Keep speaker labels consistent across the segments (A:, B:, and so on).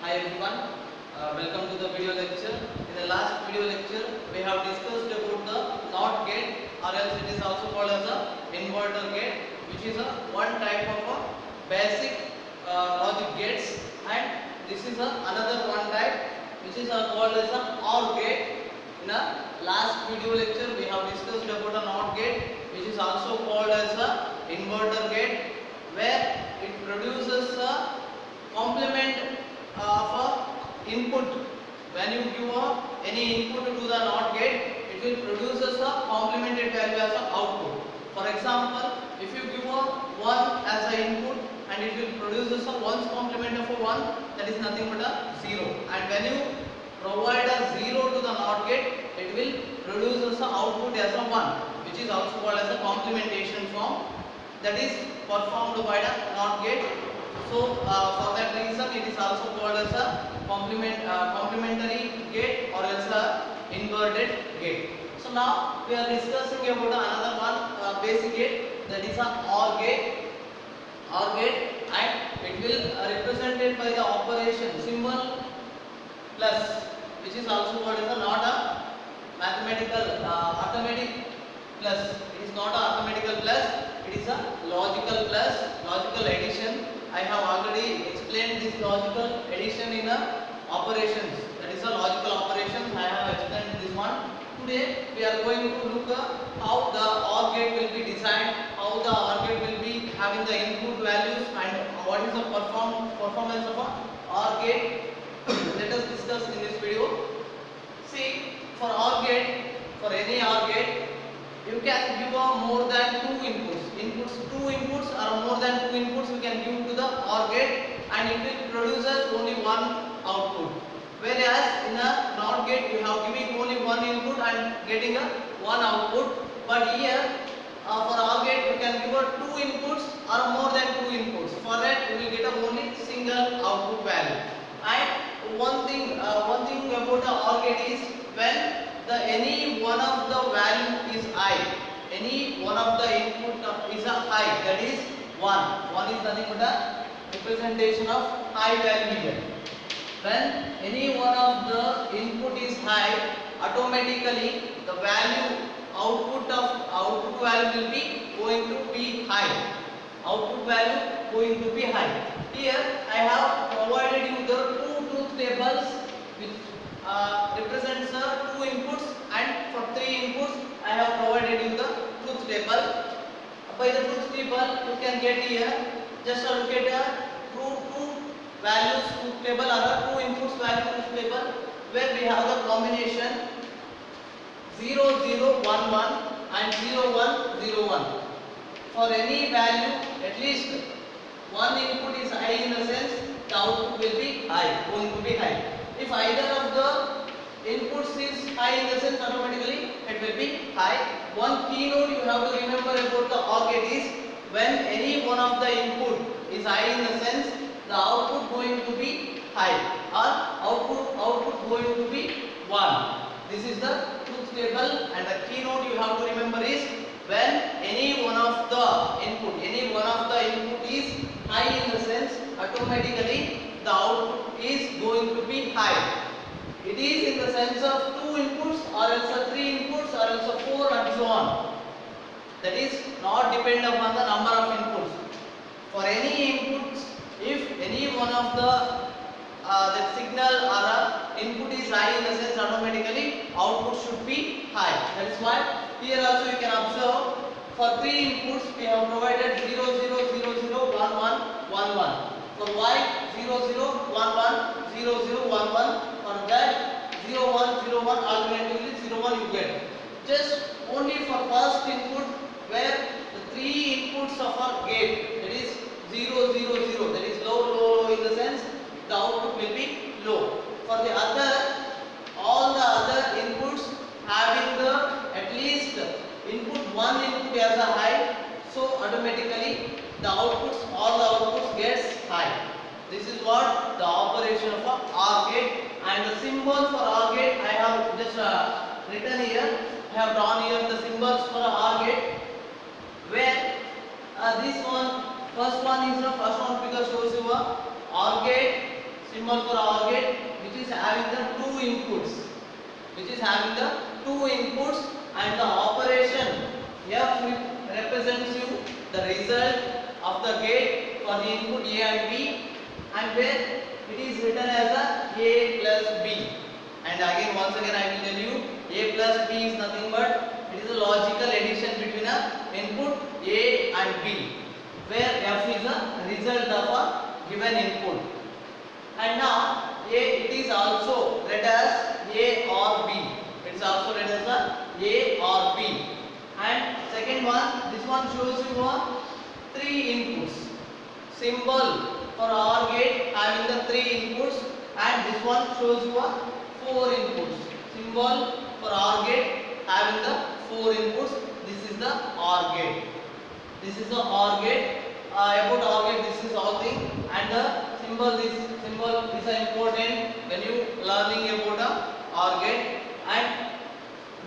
A: Hi everyone, welcome to the video lecture. In the last video lecture, we have discussed about the NOT gate, or else it is also called as a inverter gate, which is a one type of a basic logic gates, and this is another one type which is called as a OR gate. In the last video lecture, we have discussed about a NOT gate, which is also called as a inverter gate, where it produces a complement of a input. When you give any input to the NOT gate, it will produce a complemented value as a output. For example, if you give a 1 as an input and it will produce a 1's complement of a 1, that is nothing but a 0. And when you provide a 0 to the NOT gate, it will produce as an output as a 1, which is also called as a complementation form, that is performed by the NOT gate. So for that reason, it is also called as a complementary gate or else a inverted gate. So now we are discussing about another one basic gate, that is a OR gate. OR gate, and it will represented by the operation symbol plus, which is also called as a not a mathematical arithmetic plus. It is not a arithmetical plus, it is a logical plus, logical addition. I have already explained this logical addition in operations, that is a logical operations. I have explained this one. Today we are going to look how the OR gate will be designed, how the OR gate will be having the input values, and what is the performance of a OR gate. Let us discuss in this video. See, for OR gate, for any OR gate, you can give more than two inputs. Two inputs or more than two inputs you can give to the OR gate, and it will produce only one output. Whereas in a NOT gate, you have giving only one input and getting a one output. But here for OR gate, you can give two inputs or more than two inputs. For that, you will get a only single output value. And one thing about the OR gate is, when any one of the value is high, any one of the input is a high, that is 1. 1 is nothing but a representation of high value here. When any one of the input is high, automatically the output value will be going to be high. Output value going to be high. Here I have provided you the two truth tables which represents two inputs, and for three inputs I have provided you the truth table. By the truth table you can get here, just look at the two values truth table or two inputs value truth table, where we have the combination 0 0 1 1 and 0 1 0 1. For any value, at least one input is high, in the sense the output will be high, going to be high. If either of the inputs is high, in the sense automatically it will be high. One keynote you have to remember about the OR gate is, when any one of the input is high, in the sense the output going to be high, or output going to be 1. This is the truth table, and the keynote you have to remember is, when any one of the input is high, in the sense automatically the output is going to be high. It is in the sense of two inputs or else three inputs or else four and so on. That is not depend upon the number of inputs. For any inputs, if any one of the that signal or input is high, in the sense automatically output should be high. That is why here also you can observe, for three inputs we have provided 0 0 0 0 1 1 1 1. For y 0 0 1 1 0 0 1 1. For that 0 1 0 1, alternatively 0 1 you get. Just only for first input, where the three inputs of our gate, that is 0 0 0, that is low low low, in the sense the output will be low. For the other, all the other inputs having the at least input one input as a high, so automatically the outputs, all the outputs gets high. This is what the operation of a OR gate, and the symbol for OR gate I have just written here. I have drawn here the symbols for a OR gate, where this one, first one is the first one figure shows you a OR gate symbol for OR gate which is having the two inputs, and the operation F represents you the result of the gate for the input A and B, and where it is written as A plus B. And again, once again I will tell you, A plus B is nothing but it is a logical addition between a input A and B, where F is a result of a given input. And now it is also read as A or B. It is also read as A or B. And second one, this one shows you three inputs. Symbol for OR gate having the three inputs, and this one shows you four inputs. Symbol for OR gate having the four inputs. This is the OR gate. This is the OR gate. About OR gate, this is all thing, and the symbol is important when you learning about a OR gate. And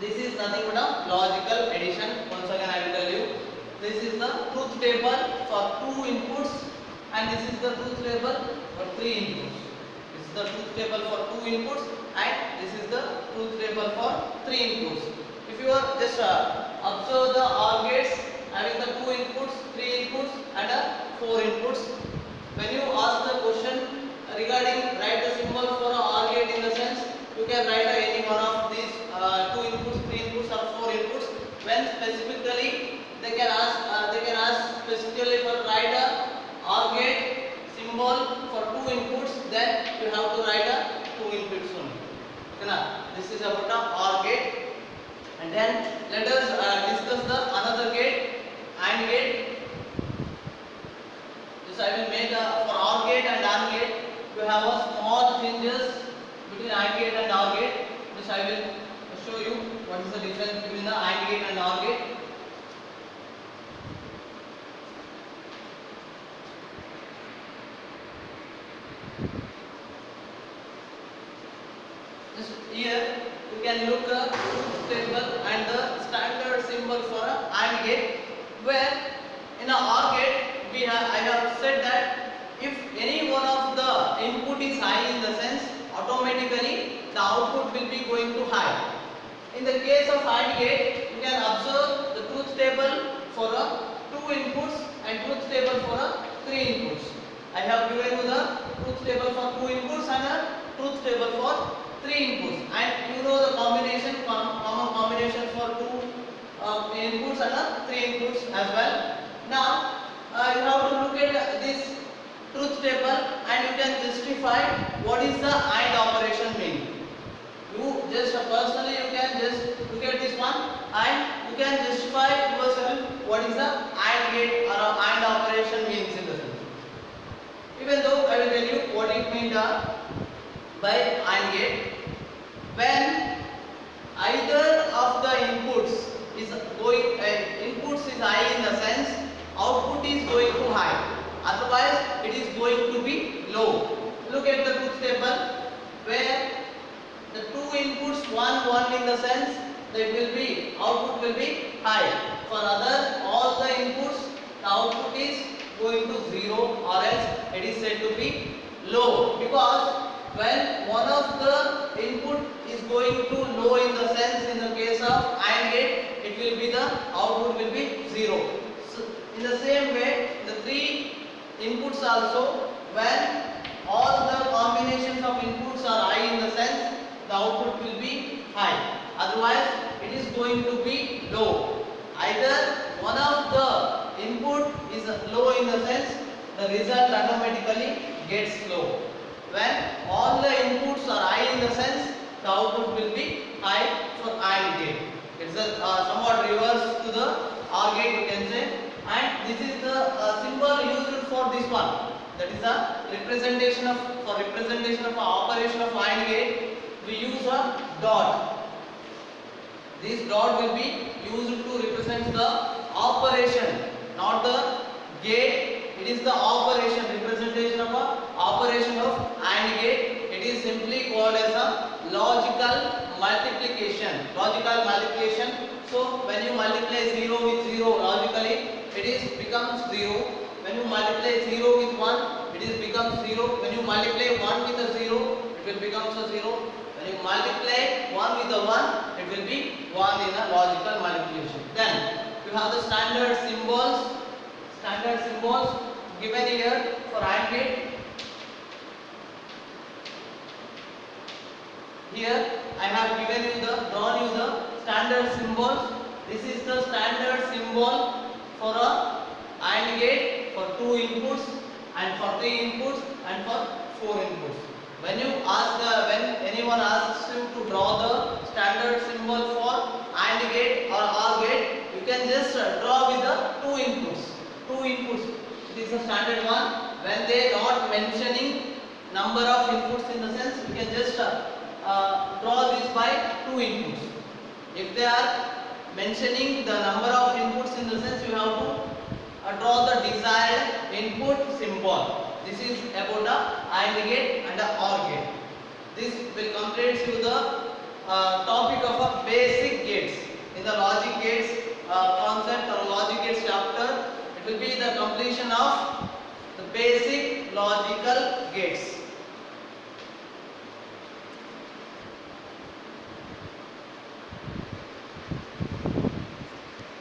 A: this is nothing but a logical addition. Once again I will tell you, this is the truth table for two inputs, and this is the truth table for three inputs. This is the truth table for two inputs, and this is the truth table for three inputs. If you are just observe the OR gates having the two inputs, three inputs, and four inputs. When you ask the question regarding write the symbol for a OR gate, in the sense you can write any one of these two inputs, three inputs, or four inputs. When specifically they can ask specifically for write a OR gate symbol for two inputs, then you have to write a two inputs only. Okay, this is about a OR gate. And then let us discuss the another gate, AND gate. This I will make for OR gate and AND gate. You have a small changes between AND gate and OR gate. This I will show you what is the difference between the AND gate and OR gate. Just here you can look the truth table and the standard symbol for a AND gate, where in a OR gate I have said that if any one of the input is high, in the sense automatically the output will be going to high. In the case of AND gate, you can observe the truth table for two inputs and truth table for three inputs. I have given you the truth table for two inputs and a truth table for three inputs, and you know the combination, common combination for two inputs and three inputs as well. Now you have to look at this truth table and you can justify what is the AND operation mean. You just personally you can just look at this one and you can justify yourself what is the AND gate or AND operation means in the sense. Even though I will tell you what it means by AND gate. When either of the inputs is going, inputs is high, in the sense output is going to high, otherwise it is going to be low. Look at the truth table where the two inputs 1 in the sense that will be output will be high. For other all the inputs the output is going to 0, or else it is said to be low, because when one of the input is going to low, in the sense in the case of AND gate it will be the output will be 0. So in the same way the three inputs also, when all the combinations of inputs are high, in the sense the output will be high, otherwise it is going to be low. Either one of the input is low, in the sense the result automatically gets low. When all the inputs are high, in the sense the output will be high for AND gate. It's a somewhat reverse to the OR gate, you can say. And this is the symbol used for this one. That is a representation of, for representation of operation of AND gate, we use a dot. This dot will be used to represent the operation, not the gate. It is the operation, representation of a operation of AND gate. It is simply called as a logical multiplication. Logical multiplication. So when you multiply 0 with 0 logically, it is becomes 0. When you multiply 0 with 1, it is becomes 0. 0. When you multiply 1 with a 0, it will become a 0. When you multiply 1 with a 1, it will be 1 in a logical multiplication. Then you have the standard symbols. Standard symbols given here for AND gate. Here I have given you drawn you the standard symbols. This is the standard symbol for a AND gate for 2 inputs and for 3 inputs and for 4 inputs. When anyone asks you to draw the standard symbol for AND gate or OR gate, you can just draw with the 2 inputs. 2 inputs. This is the standard one. When they not mentioning number of inputs in the sense, we can just draw this by 2 inputs. If they are mentioning the number of inputs in the sense, you have to draw the desired input symbol. This is about the AND gate and the OR gate. This will complete you the topic of a basic gates. In the logic gates concept or logic gates chapter, it will be the completion of the basic logical gates.